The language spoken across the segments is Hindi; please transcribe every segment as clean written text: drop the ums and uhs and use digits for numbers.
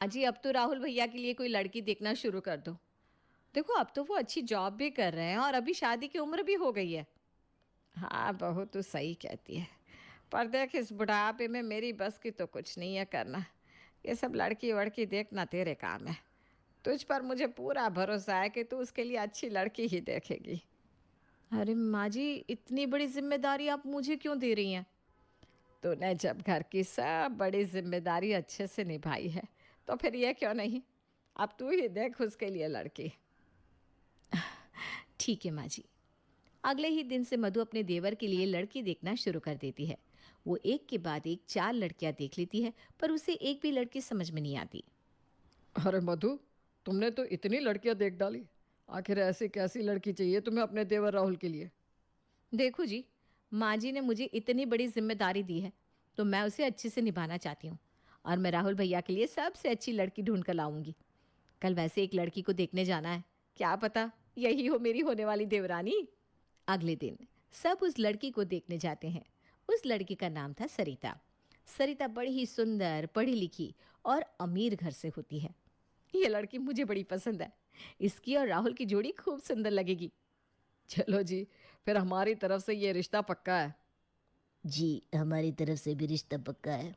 अजी अब तो राहुल भैया के लिए कोई लड़की देखना शुरू कर दो। देखो अब तो वो अच्छी जॉब भी कर रहे हैं और अभी शादी की उम्र भी हो गई है। हाँ बहू तू सही कहती है, पर देख इस बुढ़ापे में मेरी बस की तो कुछ नहीं है करना। ये सब लड़की वड़की देखना तेरे काम है। तुझ पर मुझे पूरा भरोसा है कि तू उसके लिए अच्छी लड़की ही देखेगी। अरे माँ जी, इतनी बड़ी जिम्मेदारी आप मुझे क्यों दे रही हैं? तूने जब घर की सब बड़ी जिम्मेदारी अच्छे से निभाई है तो फिर ये क्यों नहीं। अब तू ही देख उसके लिए लड़की। ठीक है माँ जी। अगले ही दिन से मधु अपने देवर के लिए लड़की देखना शुरू कर देती है। वो एक के बाद एक 4 लड़कियां देख लेती है, पर उसे एक भी लड़की समझ में नहीं आती। अरे मधु, तुमने तो इतनी लड़कियां देख डाली। आखिर ऐसी कैसी लड़की चाहिए तुम्हें अपने देवर राहुल के लिए? देखो जी, माँ जी ने मुझे इतनी बड़ी जिम्मेदारी दी है तो मैं उसे अच्छे से निभाना चाहती हूँ। और मैं राहुल भैया के लिए सबसे अच्छी लड़की ढूंढ कर लाऊंगी। कल वैसे एक लड़की को देखने जाना है, क्या पता यही हो मेरी होने वाली देवरानी। अगले दिन सब उस लड़की को देखने जाते हैं। उस लड़की का नाम था सरिता। सरिता बड़ी ही सुंदर, पढ़ी लिखी और अमीर घर से होती है। ये लड़की मुझे बड़ी पसंद है। इसकी और राहुल की जोड़ी खूब सुंदर लगेगी। चलो जी, फिर हमारी तरफ से ये रिश्ता पक्का है। जी, हमारी तरफ से भी रिश्ता पक्का है।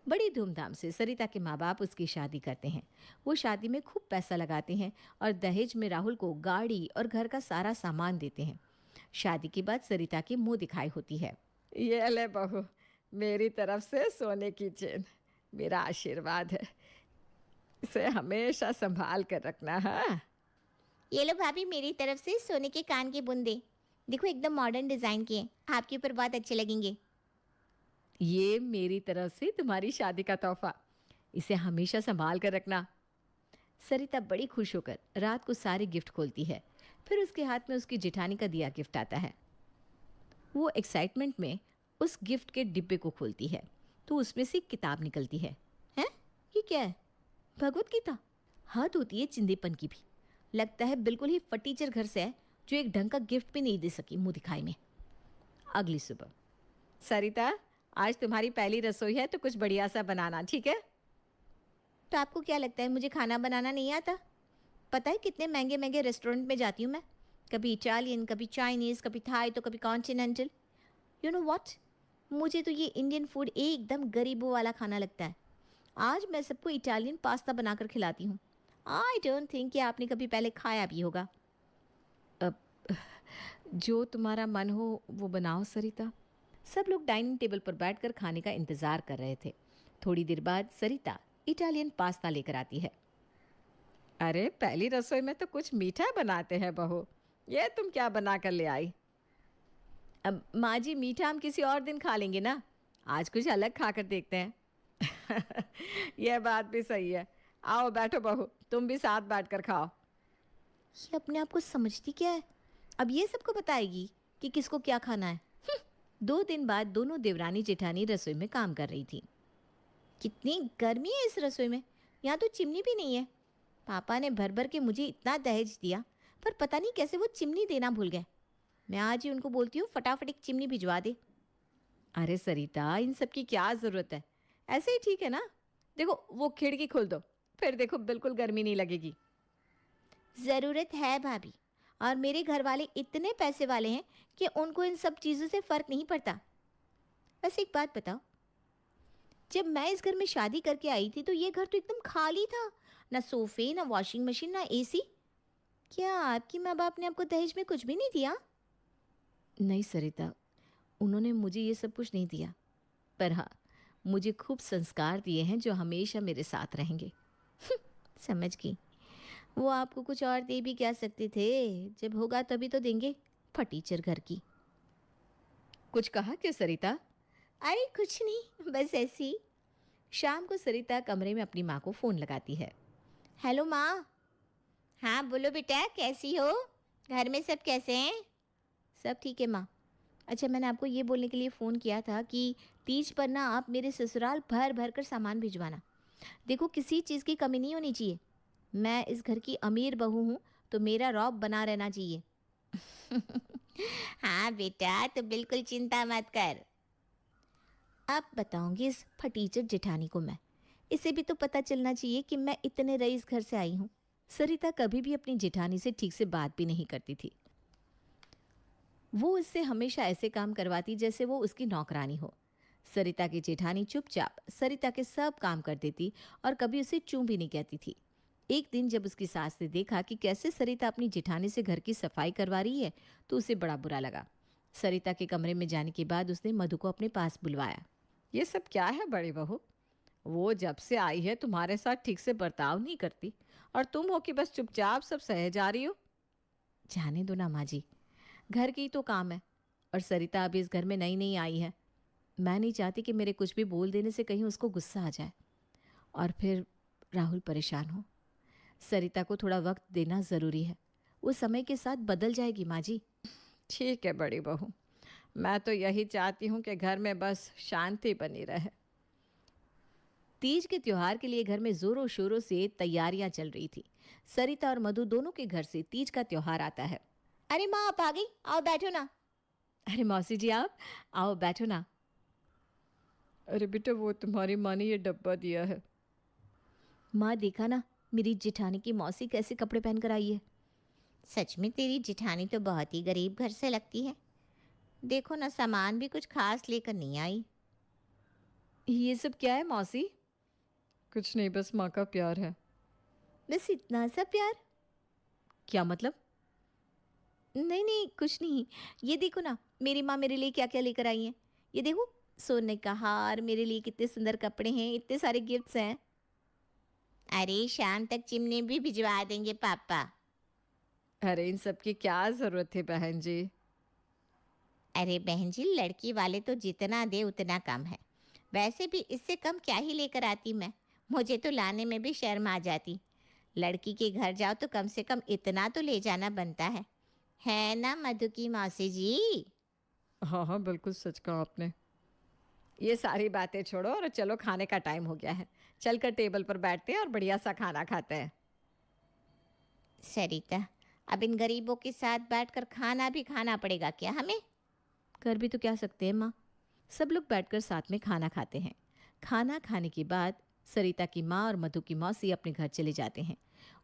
बड़ी धूमधाम से सरिता के माँ बाप उसकी शादी करते हैं। वो शादी में खूब पैसा लगाते हैं और दहेज में राहुल को गाड़ी और घर का सारा सामान देते हैं। शादी के बाद सरिता की मुंह दिखाई होती है। ये ले बहू, मेरी तरफ से सोने की चेन, मेरा आशीर्वाद है। इसे हमेशा संभाल कर रखना है। ये लो भाभी, मेरी तरफ से सोने के कान के बूंदे। देखो एकदम मॉडर्न डिजाइन के हैं, आपके ऊपर बहुत अच्छे लगेंगे। ये मेरी तरफ से तुम्हारी शादी का तोहफा, इसे हमेशा संभाल कर रखना। सरिता बड़ी खुश होकर रात को सारे गिफ्ट खोलती है। फिर उसके हाथ में उसकी जेठानी का दिया गिफ्ट आता है। वो एक्साइटमेंट में उस गिफ्ट के डिब्बे को खोलती है तो उसमें से एक किताब निकलती है। हैं? ये क्या है? भगवत गीता। हद होती है चिंदेपन की भी। लगता है बिल्कुल ही फटीचर घर से है, जो एक ढंग का गिफ्ट भी नहीं दे सकी मुंह दिखाई में। अगली सुबह, सरिता आज तुम्हारी पहली रसोई है तो कुछ बढ़िया सा बनाना, ठीक है? तो आपको क्या लगता है मुझे खाना बनाना नहीं आता? पता है कितने महंगे महंगे रेस्टोरेंट में जाती हूँ मैं। कभी इटालियन, कभी चाइनीज़, कभी थाई, तो कभी कॉन्टिनेंटल। यू नो व्हाट, मुझे तो ये इंडियन फूड एकदम गरीबों वाला खाना लगता है। आज मैं सबको इटालियन पास्ता बनाकर खिलाती हूँ। आई डोंट थिंक कि आपने कभी पहले खाया भी होगा। अब जो तुम्हारा मन हो वो बनाओ सरिता। सब लोग डाइनिंग टेबल पर बैठकर खाने का इंतज़ार कर रहे थे। थोड़ी देर बाद सरिता इटालियन पास्ता लेकर आती है। अरे पहली रसोई में तो कुछ मीठा बनाते हैं बहू, ये तुम क्या बना कर ले आई? अब माँ जी, मीठा हम किसी और दिन खा लेंगे ना, आज कुछ अलग खाकर देखते हैं। यह बात भी सही है। आओ बैठो बहू, तुम भी साथ बैठकर खाओ। ये अपने आप को समझती क्या है? अब ये सबको बताएगी कि किसको क्या खाना है। 2 दिन बाद दोनों देवरानी जेठानी रसोई में काम कर रही थी। कितनी गर्मी है इस रसोई में, यहाँ तो चिमनी भी नहीं है। पापा ने भर भर के मुझे इतना दहेज दिया, पर पता नहीं कैसे वो चिमनी देना भूल गए। मैं आज ही उनको बोलती हूँ फटाफट एक चिमनी भिजवा दे। अरे सरिता, इन सब की क्या ज़रूरत है, ऐसे ही ठीक है ना। देखो वो खिड़की खोल दो, फिर देखो बिल्कुल गर्मी नहीं लगेगी। ज़रूरत है भाभी, और मेरे घर वाले इतने पैसे वाले हैं कि उनको इन सब चीज़ों से फ़र्क नहीं पड़ता। बस एक बात बताओ, जब मैं इस घर में शादी करके आई थी तो ये घर तो एकदम खाली था। ना सोफ़े, ना वॉशिंग मशीन, ना एसी। क्या आपकी माँ बाप ने आपको दहेज में कुछ भी नहीं दिया? नहीं सरिता, उन्होंने मुझे ये सब कुछ नहीं दिया, पर हाँ, मुझे खूब संस्कार दिए हैं जो हमेशा मेरे साथ रहेंगे। समझ गई। वो आपको कुछ और दे भी क्या सकते थे, जब होगा तभी तो देंगे, फटीचर घर की। कुछ कहा क्या सरिता? अरे कुछ नहीं, बस ऐसे ही। शाम को सरिता कमरे में अपनी माँ को फ़ोन लगाती है। हेलो माँ। हाँ बोलो बेटा, कैसी हो? घर में सब कैसे हैं? सब ठीक है माँ। अच्छा, मैंने आपको ये बोलने के लिए फ़ोन किया था कि तीज पर ना आप मेरे ससुराल भर भर कर सामान भिजवाना। देखो किसी चीज़ की कमी नहीं होनी चाहिए। मैं इस घर की अमीर बहू हूँ तो मेरा रौब बना रहना चाहिए। हाँ बेटा, तो बिल्कुल चिंता मत कर। अब बताऊंगी इस फटीचर जेठानी को मैं इसे भी तो पता चलना चाहिए कि मैं इतने रईस घर से आई हूँ। सरिता कभी भी अपनी जेठानी से ठीक से बात भी नहीं करती थी। वो उससे हमेशा ऐसे काम करवाती जैसे वो उसकी नौकरानी हो। सरिता की जेठानी चुपचाप सरिता के सब काम कर देती और कभी उसे चूं भी नहीं कहती थी। एक दिन जब उसकी सास ने देखा कि कैसे सरिता अपनी जेठानी से घर की सफाई करवा रही है तो उसे बड़ा बुरा लगा। सरिता के कमरे में जाने के बाद उसने मधु को अपने पास बुलवाया। ये सब क्या है बड़ी बहू? वो जब से आई है तुम्हारे साथ ठीक से बर्ताव नहीं करती, और तुम हो कि बस चुपचाप सब सहे जा रही हो। जाने दो ना माँ जी, घर की ही तो काम है। और सरिता अभी इस घर में नई नई आई है। मैं नहीं चाहती कि मेरे कुछ भी बोल देने से कहीं उसको गुस्सा आ जाए और फिर राहुल परेशान हो। सरिता को थोड़ा वक्त देना ज़रूरी है। वो समय के साथ बदल जाएगी माँ जी। ठीक है बड़ी बहू, मैं तो यही चाहती हूँ कि घर में बस शांति बनी रहे। तीज के त्योहार के लिए घर में जोरों शोरों से तैयारियां चल रही थी। सरिता और मधु दोनों के घर से तीज का त्योहार आता है। अरे माँ, आप आ गई, आओ बैठो ना। अरे मौसी जी, आप आओ बैठो ना। अरे बेटा, वो तुम्हारी माँ ने ये डब्बा दिया है। माँ देखा ना, मेरी जेठानी की मौसी कैसे कपड़े पहन कर आई है। सच में तेरी जिठानी तो बहुत ही गरीब घर से लगती है। देखो ना, सामान भी कुछ खास लेकर नहीं आई। ये सब क्या है मौसी? कुछ नहीं, बस माँ का प्यार है। बस इतना सा प्यार? क्या मतलब? नहीं नहीं, कुछ नहीं। ये देखो ना, मेरी माँ मेरे लिए क्या क्या लेकर आई है। ये देखो, सोने का हार, मेरे लिए कितने सुंदर कपड़े हैं, इतने सारे गिफ्ट्स हैं। अरे शाम तक चिमनी भी भिजवा देंगे पापा। अरे इन सब की क्या ज़रूरत है बहन जी? अरे बहन जी, लड़की वाले तो जितना दे उतना कम है। वैसे भी इससे कम क्या ही लेकर आती मैं। मुझे तो लाने में भी शर्म आ जाती। लड़की के घर जाओ तो कम से कम इतना तो ले जाना बनता है ना मधु की मौसी जी? हाँ हाँ, बिल्कुल सच कहा आपने। ये सारी बातें छोड़ो और चलो, खाने का टाइम हो गया है। चलकर टेबल पर बैठते हैं और बढ़िया सा खाना खाते हैं। सरिता, अब इन गरीबों के साथ बैठकर खाना भी खाना पड़ेगा क्या हमें? कर भी तो क्या सकते हैं माँ। सब लोग बैठकर साथ में खाना खाते हैं। खाना खाने के बाद सरिता की माँ और मधु की मौसी अपने घर चले जाते हैं।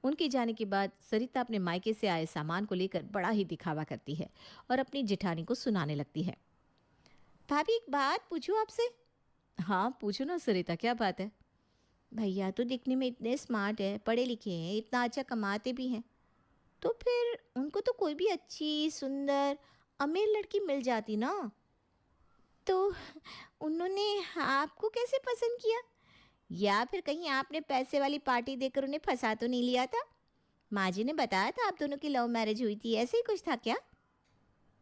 उनके जाने के बाद सरिता अपने मायके से आए सामान को लेकर बड़ा ही दिखावा करती है और अपनी जेठानी को सुनाने लगती है। भाभी, एक बात पूछूं आपसे? हाँ पूछो ना सरिता, क्या बात है? भैया तो दिखने में इतने स्मार्ट है, पढ़े लिखे हैं, इतना अच्छा कमाते भी हैं, तो फिर उनको तो कोई भी अच्छी सुंदर अमीर लड़की मिल जाती ना। तो उन्होंने आपको कैसे पसंद किया? या फिर कहीं आपने पैसे वाली पार्टी देकर उन्हें फंसा तो नहीं लिया था? माँ जी ने बताया था आप दोनों की लव मैरिज हुई थी, ऐसे ही कुछ था क्या?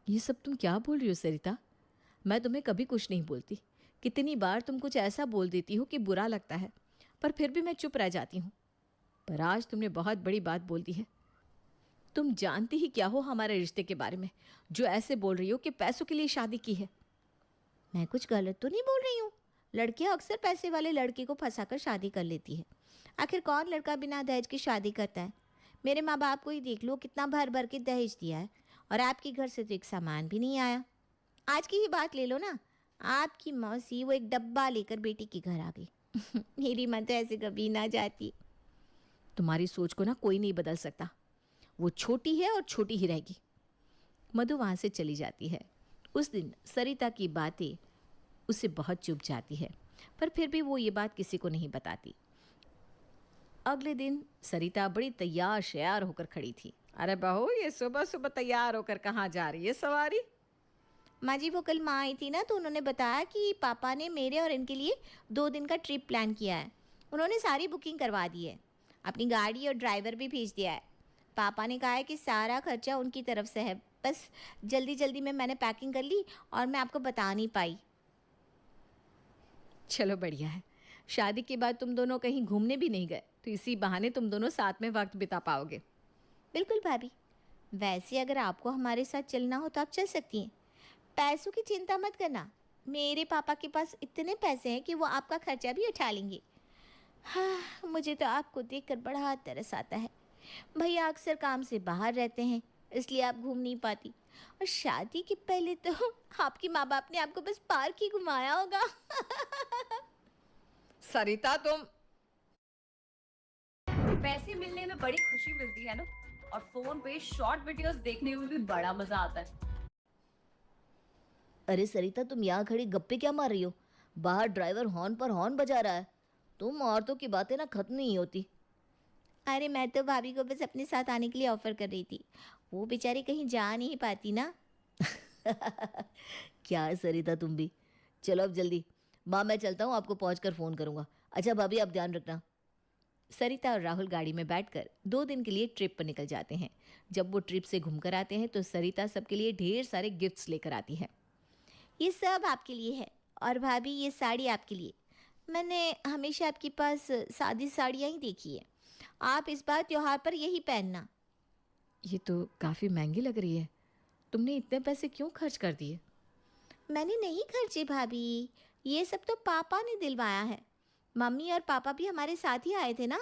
ये सब तुम क्या बोल रही हो सरिता? मैं तुम्हें कभी कुछ नहीं बोलती। कितनी बार तुम कुछ ऐसा बोल देती हो कि बुरा लगता है, पर फिर भी मैं चुप रह जाती हूँ। पर आज तुमने बहुत बड़ी बात बोल दी है। तुम जानती ही क्या हो हमारे रिश्ते के बारे में, जो ऐसे बोल रही हो कि पैसों के लिए शादी की है। मैं कुछ गलत तो नहीं बोल रही हूँ। लड़कियाँ अक्सर पैसे वाले लड़के को फंसाकर शादी कर लेती है। आखिर कौन लड़का बिना दहेज की शादी करता है? मेरे माँ बाप को ही देख लो, कितना भर भर के दहेज दिया है, और आपके घर से तो एक सामान भी नहीं आया। आज की ही बात ले लो ना, आपकी मौसी वो एक डब्बा लेकर बेटी के घर आ गई। मेरी माँ तो ऐसे कभी ना जाती। तुम्हारी सोच को ना कोई नहीं बदल सकता। वो छोटी है और छोटी ही रहेगी। मधु वहाँ से चली जाती है। उस दिन सरिता की बातें उसे बहुत चुभ जाती है, पर फिर भी वो ये बात किसी को नहीं बताती। अगले दिन सरिता बड़ी तैयार श्यार होकर खड़ी थी। अरे बहू, ये सुबह सुबह तैयार होकर कहाँ जा रही है सवारी? माँ जी, वो कल माँ आई थी ना, तो उन्होंने बताया कि पापा ने मेरे और इनके लिए 2 दिन का ट्रिप प्लान किया है। उन्होंने सारी बुकिंग करवा दी है, अपनी गाड़ी और ड्राइवर भी भेज दिया है। पापा ने कहा है कि सारा खर्चा उनकी तरफ से है। बस जल्दी जल्दी में मैंने पैकिंग कर ली और मैं आपको बता नहीं पाई। चलो बढ़िया है। शादी के बाद तुम दोनों कहीं घूमने भी नहीं गए, तो इसी बहाने तुम दोनों साथ में वक्त बिता पाओगे। बिल्कुल भाभी, वैसे अगर आपको हमारे साथ चलना हो तो आप चल सकती हैं। पैसों की चिंता मत करना, मेरे पापा के पास इतने पैसे हैं कि वो आपका खर्चा भी उठा लेंगे। हाँ, मुझे तो आपको देखकर बड़ा तरस आता है। भैया अक्सर काम से बाहर रहते हैं, इसलिए आप घूम नहीं पाती। और शादी के पहले तो आपके माँ बाप ने आपको बस पार्क ही घुमाया होगा। सरिता, तुम ऐसे मिलने में बड़ी खुशी मिलती है ना। और फोन पे शॉर्ट वीडियोस देखने में भी बड़ा मजा आता है। अरे सरिता, तुम यहाँ खड़ी गप्पे क्या मार रही हो? बाहर ड्राइवर हॉर्न पर हॉर्न बजा रहा है। तुम औरतों की बातें ना खत्म नहीं होती। अरे मैं तो भाभी को बस अपने साथ आने के लिए ऑफर कर रही थी, वो बेचारी कहीं जा नहीं पाती ना। क्या है सरिता, तुम भी। चलो अब जल्दी। माँ, मैं चलता हूँ, आपको पहुँच कर फ़ोन करूँगा। अच्छा भाभी, आप ध्यान रखना। सरिता और राहुल गाड़ी में बैठकर 2 दिन के लिए ट्रिप पर निकल जाते हैं। जब वो ट्रिप से घूमकर आते हैं तो सरिता सबके लिए ढेर सारे गिफ्ट्स लेकर आती है। ये सब आपके लिए है, और भाभी ये साड़ी आपके लिए। मैंने हमेशा आपके पास सादी साड़ियाँ ही देखी है, आप इस बार त्योहार पर यही पहनना। ये तो काफ़ी महंगी लग रही है। तुमने इतने पैसे क्यों खर्च कर दिए? मैंने नहीं खर्चे भाभी, ये सब तो पापा ने दिलवाया है। मम्मी और पापा भी हमारे साथ ही आए थे ना।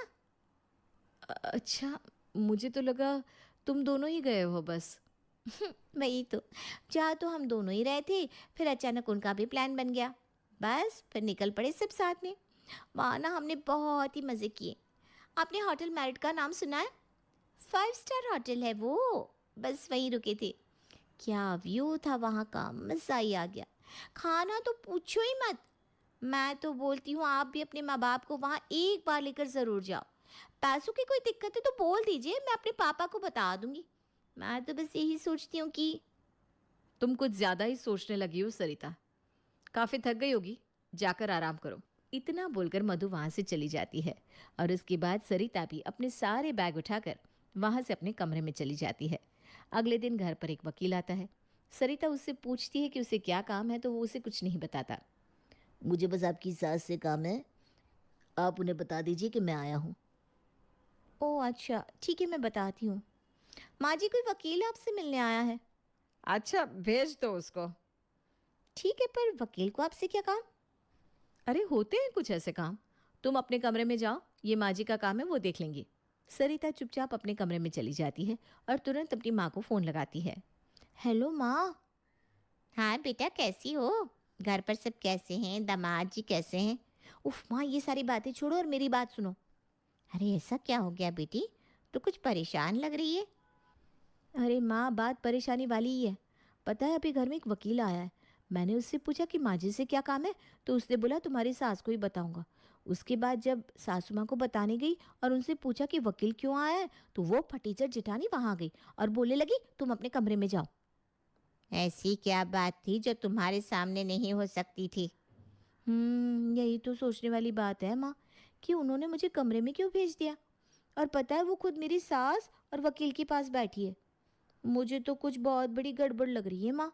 अच्छा, मुझे तो लगा तुम दोनों ही गए हो बस। वही तो, जहाँ तो हम दोनों ही रहे थे, फिर अचानक उनका भी प्लान बन गया, बस फिर निकल पड़े सब साथ में। वहाँ ना हमने बहुत ही मज़े किए। आपने होटल मैरिट का नाम सुना है? 5 स्टार होटल है वो, बस वहीं रुके थे। क्या व्यू था वहाँ का, मज़ा ही आ गया। खाना तो पूछो ही मत। मैं तो बोलती हूँ आप भी अपने माँ बाप को वहाँ एक बार लेकर ज़रूर जाओ। पैसों की कोई दिक्कत है तो बोल दीजिए, मैं अपने पापा को बता दूंगी। मैं तो बस यही सोचती हूँ कि तुम कुछ ज़्यादा ही सोचने लगी हो सरिता। काफ़ी थक गई होगी, जाकर आराम करो। इतना बोलकर मधु वहाँ से चली जाती है और उसके बाद सरिता भी अपने सारे बैग उठाकर वहाँ से अपने कमरे में चली जाती है। अगले दिन घर पर एक वकील आता है। सरिता उससे पूछती है कि उसे क्या काम है, तो वो उसे कुछ नहीं बताता। मुझे बस आपकी सास से काम है, आप उन्हें बता दीजिए कि मैं आया हूँ। ओह अच्छा, ठीक है, मैं बताती हूँ। माँ जी, कोई वकील आपसे मिलने आया है। अच्छा, भेज दो उसको। ठीक है, पर वकील को आपसे क्या काम? अरे होते हैं कुछ ऐसे काम। तुम अपने कमरे में जाओ, ये माँ जी का काम है, वो देख लेंगी। सरिता चुपचाप अपने कमरे में चली जाती है और तुरंत अपनी माँ को फ़ोन लगाती है। हेलो माँ। हाँ बेटा, कैसी हो? घर पर सब कैसे हैं? दामाद जी कैसे हैं? उफ माँ, ये सारी बातें छोड़ो और मेरी बात सुनो। अरे ऐसा क्या हो गया बेटी, तो कुछ परेशान लग रही है। अरे माँ, बात परेशानी वाली ही है। पता है, अभी घर में एक वकील आया है। मैंने उससे पूछा कि माँ जी से क्या काम है, तो उसने बोला तुम्हारी सास को ही बताऊंगा। उसके बाद जब सासू माँ को बताने गई और उनसे पूछा कि वकील क्यों आया है, तो वो फटीचर जेठानी वहाँ आ गई और बोलने लगी तुम अपने कमरे में जाओ। ऐसी क्या बात थी जो तुम्हारे सामने नहीं हो सकती थी? यही तो सोचने वाली बात है माँ, कि उन्होंने मुझे कमरे में क्यों भेज दिया। और पता है, वो खुद मेरी सास और वकील के पास बैठी है। मुझे तो कुछ बहुत बड़ी गड़बड़ लग रही है माँ।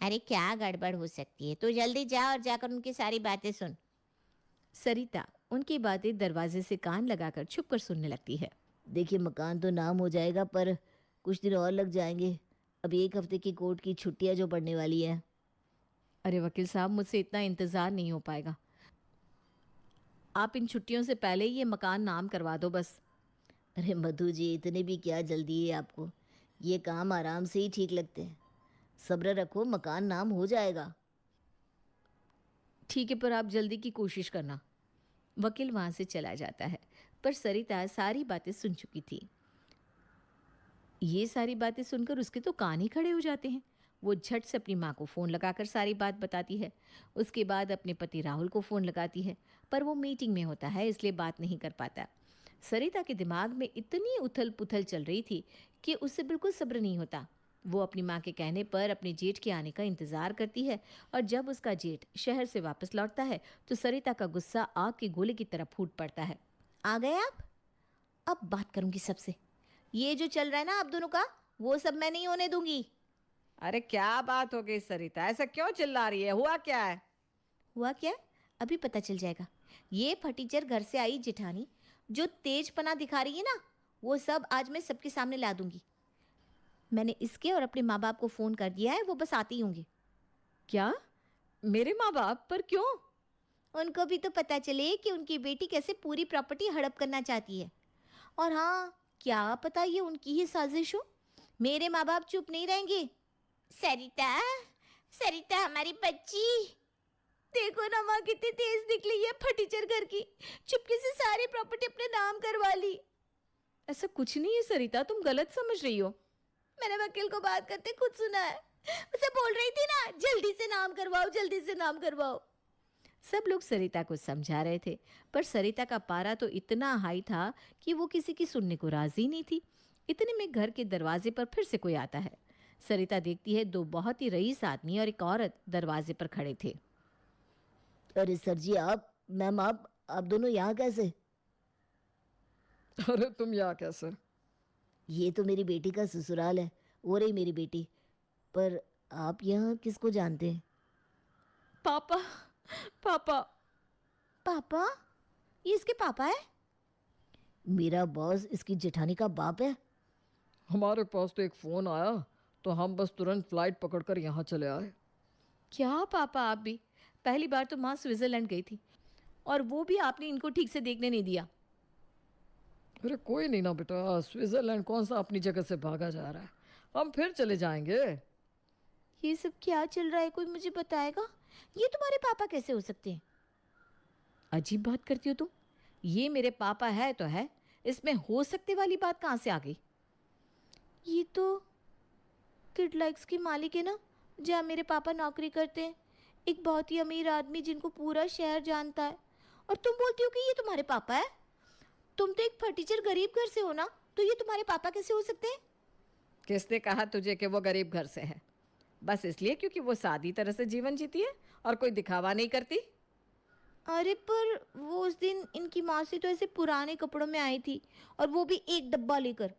अरे क्या गड़बड़ हो सकती है, तो जल्दी जा और जाकर उनकी सारी बातें सुन। सरिता उनकी बातें दरवाजे से कान लगाकर छुप कर सुनने लगती है। देखिए, मकान तो नाम हो जाएगा, पर कुछ दिन और लग जाएंगे। अभी 1 हफ्ते की कोर्ट की छुट्टियां जो पड़ने वाली है। अरे वकील साहब, मुझसे इतना इंतज़ार नहीं हो पाएगा। आप इन छुट्टियों से पहले ही ये मकान नाम करवा दो बस। अरे मधु जी, इतने भी क्या जल्दी है आपको? ये काम आराम से ही ठीक लगते हैं। सब्र रखो, मकान नाम हो जाएगा। ठीक है, पर आप जल्दी की कोशिश करना। वकील वहाँ से चला जाता है, पर सरिता सारी बातें सुन चुकी थी। ये सारी बातें सुनकर उसके तो कान ही खड़े हो जाते हैं। वो झट से अपनी माँ को फ़ोन लगाकर सारी बात बताती है। उसके बाद अपने पति राहुल को फ़ोन लगाती है, पर वो मीटिंग में होता है, इसलिए बात नहीं कर पाता। सरिता के दिमाग में इतनी उथल पुथल चल रही थी कि उससे बिल्कुल सब्र नहीं होता। वो अपनी माँ के कहने पर अपने जेठ के आने का इंतज़ार करती है, और जब उसका जेठ शहर से वापस लौटता है तो सरिता का गुस्सा आग के गोले की तरह फूट पड़ता है। आ गए आप? अब बात करूंगी सबसे। ये जो चल रहा है ना आप दोनों का, वो सब मैं नहीं होने दूंगी। अरे क्या बात हो गई सरिता, ऐसा क्यों चिल्ला रही है? हुआ क्या है? हुआ क्या है? अभी पता चल जाएगा। ये फटीचर घर से आई जेठानी जो तेजपना दिखा रही है ना, वो सब आज मैं सबके सामने ला दूंगी। मैंने इसके और अपने माँ बाप को फ़ोन कर दिया है, वो बस आते ही होंगे। क्या? मेरे माँ बाप पर क्यों? उनको भी तो पता चले कि उनकी बेटी कैसे पूरी प्रॉपर्टी हड़प करना चाहती है। और हाँ, क्या पता ये उनकी ही साजिश हो। मेरे माँ बाप चुप नहीं रहेंगे। सरिता, सरिता हमारी बच्ची। देखो ना माँ कितनी तेज निकली है फटीचर घर की, चुपके से सारी प्रॉपर्टी अपने नाम करवा ली। ऐसा कुछ नहीं है सरिता, तुम गलत समझ रही हो। मैंने वकील को बात करते खुद सुना है, उसे बोल रही थी ना जल्दी से नाम करवाओ, जल्दी से नाम करवाओ। सब लोग सरिता को समझा रहे थे, पर सरिता का पारा तो इतना हाई था कि वो किसी की सुनने को राजी नहीं थी। इतने में घर के दरवाजे पर फिर से कोई आता है। सरिता देखती है 2 बहुत ही रईस आदमी और एक औरत दरवाजे पर खड़े थे। अरे सर जी आप, मैम आप दोनों यहाँ कैसे? अरे तुम यहाँ कैसे? ये तो मेरी बेटी का ससुराल है, वो रही मेरी बेटी। पर आप यहाँ किसको जानते हैं? पापा, पापा। पापा? ये इसके पापा है? मेरा बॉस इसकी जेठानी का बाप है। हमारे पास तो एक फ़ोन आया तो हम बस तुरंत फ्लाइट पकड़कर यहाँ चले आए। क्या पापा, आप भी? पहली बार तो माँ स्विट्जरलैंड गई थी और वो भी आपने इनको ठीक से देखने नहीं दिया। अरे कोई नहीं ना बेटा, स्विट्जरलैंड कौन सा अपनी जगह से भागा जा रहा है, हम फिर चले जाएंगे। ये सब क्या चल रहा है, कोई मुझे बताएगा? ये तुम्हारे पापा कैसे हो सकते हैं? अजीब बात करती हो तुम। ये मेरे पापा है तो है, इसमें हो सकते वाली बात कहाँ से आ गई? ये तो किड लाइक्स की मालिक है ना, जहाँ मेरे पापा नौकरी करते हैं। एक बहुत ही अमीर आदमी जिनको पूरा शहर जानता है। और तुम बोलती हो कि ये तुम्हारे पापा है? तुम तो एक फटीचर गरीब घर से हो ना, तो ये तुम्हारे पापा कैसे हो सकते हैं? किसने कहा तुझे कि वो गरीब घर से है? बस इसलिए क्योंकि वो सादी तरह से जीवन जीती है और कोई दिखावा नहीं करती। अरे पर वो उस दिन इनकी माँ से तो ऐसे पुराने कपड़ों में आई थी, और वो भी एक डब्बा लेकर।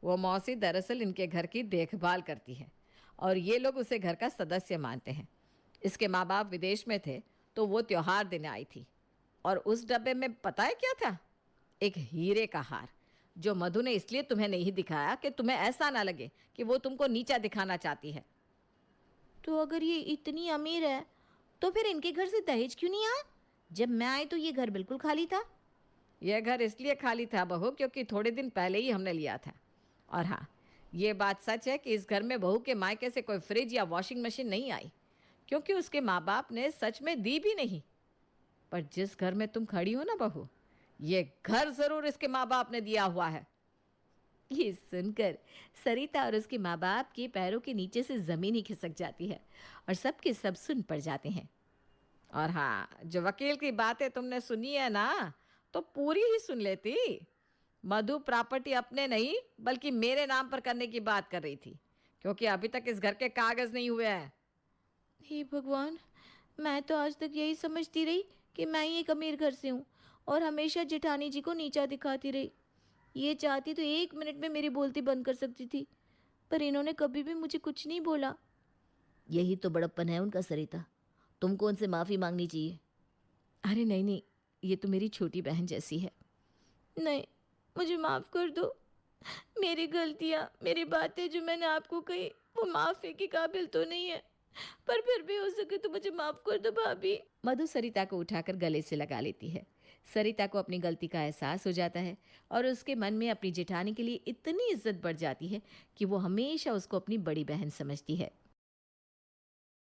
वो मौसी दरअसल इनके घर की देखभाल करती है और ये लोग उसे घर का सदस्य मानते हैं। इसके माँ बाप विदेश में थे तो वो त्योहार देने आई थी, और उस डब्बे में पता है क्या था? एक हीरे का हार, जो मधु ने इसलिए तुम्हें नहीं दिखाया कि तुम्हें ऐसा ना लगे कि वो तुमको नीचा दिखाना चाहती है। तो अगर ये इतनी अमीर है तो फिर इनके घर से दहेज क्यों नहीं आया? जब मैं आई तो ये घर बिल्कुल खाली था। यह घर इसलिए खाली था बहू क्योंकि थोड़े दिन पहले ही हमने लिया था। और हाँ, ये बात सच है कि इस घर में बहू के मायके से कोई फ्रिज या वॉशिंग मशीन नहीं आई, क्योंकि उसके माँ बाप ने सच में दी भी नहीं। पर जिस घर में तुम खड़ी हो ना बहू, ये घर जरूर इसके माँ बाप ने दिया हुआ है। ये सुनकर सरिता और उसके माँ बाप के पैरों के नीचे से जमीन ही खिसक जाती है और सबके सब सुन पड़ जाते हैं। और हाँ, जो वकील की बातें तुमने सुनी है ना, तो पूरी ही सुन लेती। मधु प्रॉपर्टी अपने नहीं बल्कि मेरे नाम पर करने की बात कर रही थी, क्योंकि अभी तक इस घर के कागज नहीं हुए हैं। हे भगवान, मैं तो आज तक यही समझती रही कि मैं ही एक अमीर घर से हूँ और हमेशा जेठानी जी को नीचा दिखाती रही। ये चाहती तो 1 मिनट में मेरी बोलती बंद कर सकती थी, पर इन्होंने कभी भी मुझे कुछ नहीं बोला। यही तो बड़प्पन है उनका सरिता, तुमको उनसे माफ़ी मांगनी चाहिए। अरे नहीं नहीं, ये तो मेरी छोटी बहन जैसी है। नहीं, मुझे माफ़ कर दो। मेरी गलतियाँ, मेरी बातें जो मैंने आपको कही वो माफ़ी के काबिल तो नहीं है, पर फिर भी हो सके तो मुझे माफ़ कर दो भाभी। मधु सरिता को उठाकर गले से लगा लेती है। सरिता को अपनी गलती का एहसास हो जाता है और उसके मन में अपनी जेठानी के लिए इतनी इज्जत बढ़ जाती है कि वो हमेशा उसको अपनी बड़ी बहन समझती है।